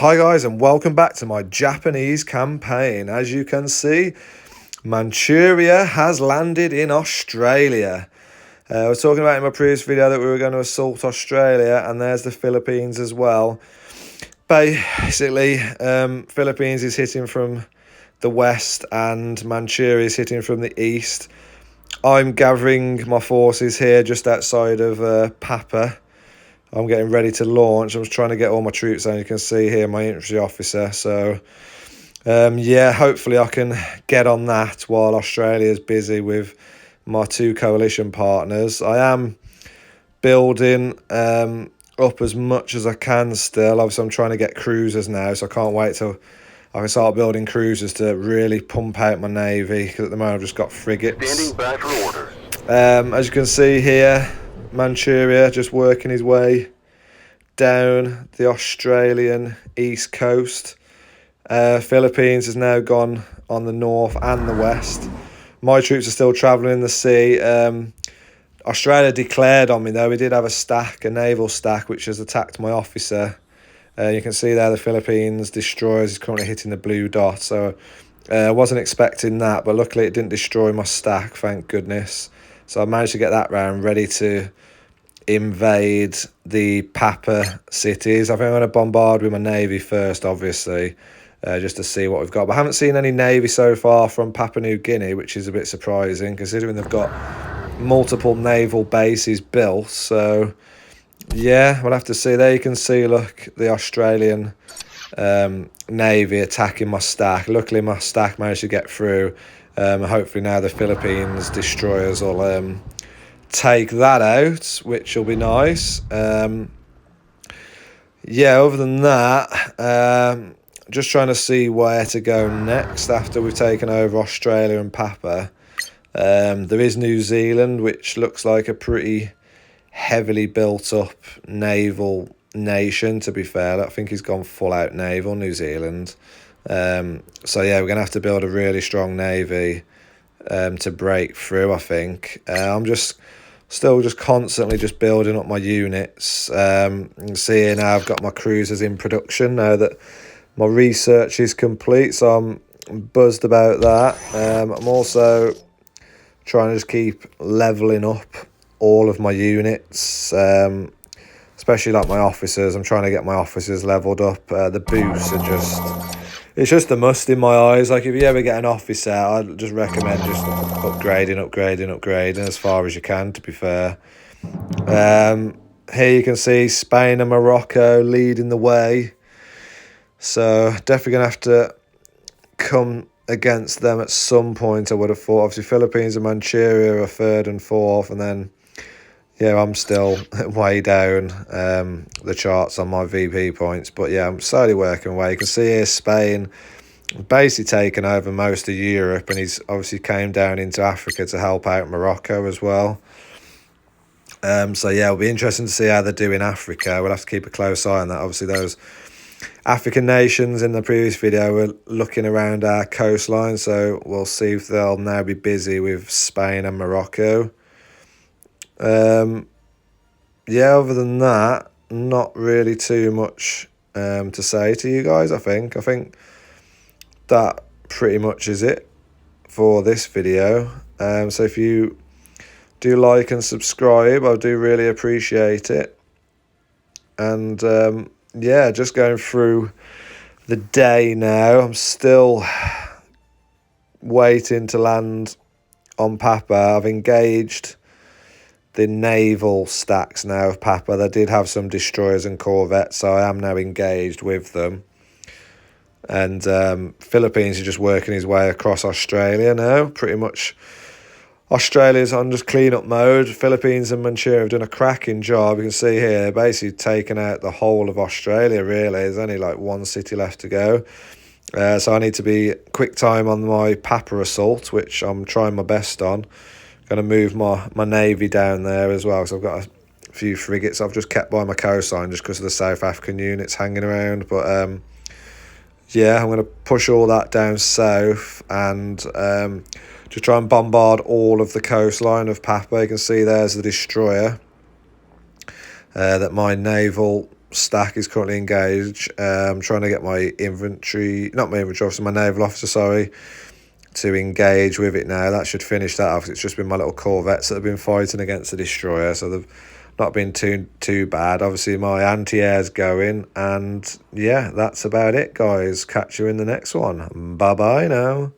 Hi guys, and welcome back to my Japanese campaign. As you can see, Manchuria has landed in Australia. I was talking about in my previous video that we were going to assault Australia, and there's the Philippines as well. Basically, Philippines is hitting from the west and Manchuria is hitting from the east. I'm gathering my forces here just outside of Papa. I'm getting ready to launch. I'm just trying to get all my troops down. You can see here my infantry officer. So, yeah, hopefully I can get on that while Australia's busy with my two coalition partners. I am building up as much as I can still. Obviously, I'm trying to get cruisers now, so I can't wait till I can start building cruisers to really pump out my navy, because at the moment I've just got frigates. Standing by for orders. As you can see here, Manchuria just working his way down the Australian east coast. Philippines has now gone on the north and the west. My troops are still travelling in the sea. Australia declared on me though. We did have a naval stack, which has attacked my officer. You can see there the Philippines destroyers is currently hitting the blue dot. So I wasn't expecting that, but luckily it didn't destroy my stack, thank goodness. So I managed to get that round ready to invade the Papa cities. I think I'm going to bombard with my navy first, obviously, just to see what we've got. But I haven't seen any navy so far from Papua New Guinea, which is a bit surprising considering they've got multiple naval bases built. So yeah, we'll have to see. There you can see, look, the Australian navy attacking my stack. Luckily my stack managed to get through. Hopefully now the Philippines destroyers will take that out, which will be nice. Yeah, other than that, just trying to see where to go next after we've taken over Australia and Papa. There is New Zealand, which looks like a pretty heavily built up naval nation, to be fair. I think he's gone full out naval, New Zealand. So yeah, we're gonna have to build a really strong navy to break through, I think. I'm still constantly just building up my units. You can see here now I've got my cruisers in production now that my research is complete, so I'm buzzed about that. I'm also trying to just keep leveling up all of my units, especially like my officers. I'm trying to get my officers leveled up. The boosts are it's just a must in my eyes. Like, if you ever get an officer, I'd just recommend just upgrading as far as you can, to be fair. Here you can see Spain and Morocco leading the way. So definitely going to have to come against them at some point, I would have thought. Obviously, Philippines and Manchuria are third and fourth, and then yeah, I'm still way down the charts on my VP points. But yeah, I'm slowly working away. You can see here Spain basically taken over most of Europe, and he's obviously came down into Africa to help out Morocco as well. So yeah, it'll be interesting to see how they do in Africa. We'll have to keep a close eye on that. Obviously, those African nations in the previous video were looking around our coastline, so we'll see if they'll now be busy with Spain and Morocco. Yeah, other than that, not really too much to say to you guys. I think that pretty much is it for this video. So if you do like and subscribe, I do really appreciate it. And yeah, just going through the day now. I'm still waiting to land on Papa. I've engaged the naval stacks now of Papa. They did have some destroyers and corvettes, so I am now engaged with them. And Philippines is just working his way across Australia now. Pretty much Australia's on just clean-up mode. Philippines and Manchuria have done a cracking job. You can see here, basically taken out the whole of Australia, really. There's only like one city left to go. So I need to be quick time on my Papa assault, which I'm trying my best on. Going to move my navy down there as well, so I've got a few frigates I've just kept by my coastline just because of the South African units hanging around. But yeah, I'm going to push all that down south and just try and bombard all of the coastline of Papa. You can see there's the destroyer that my naval stack is currently engaged. I'm trying to get my infantry, not my infantry officer, my naval officer, sorry, to engage with it now. That should finish that off. It's just been my little corvettes that have been fighting against the destroyer, so they've not been too bad. Obviously my anti-air's going, and yeah, that's about it, guys. Catch you in the next one. Bye bye now.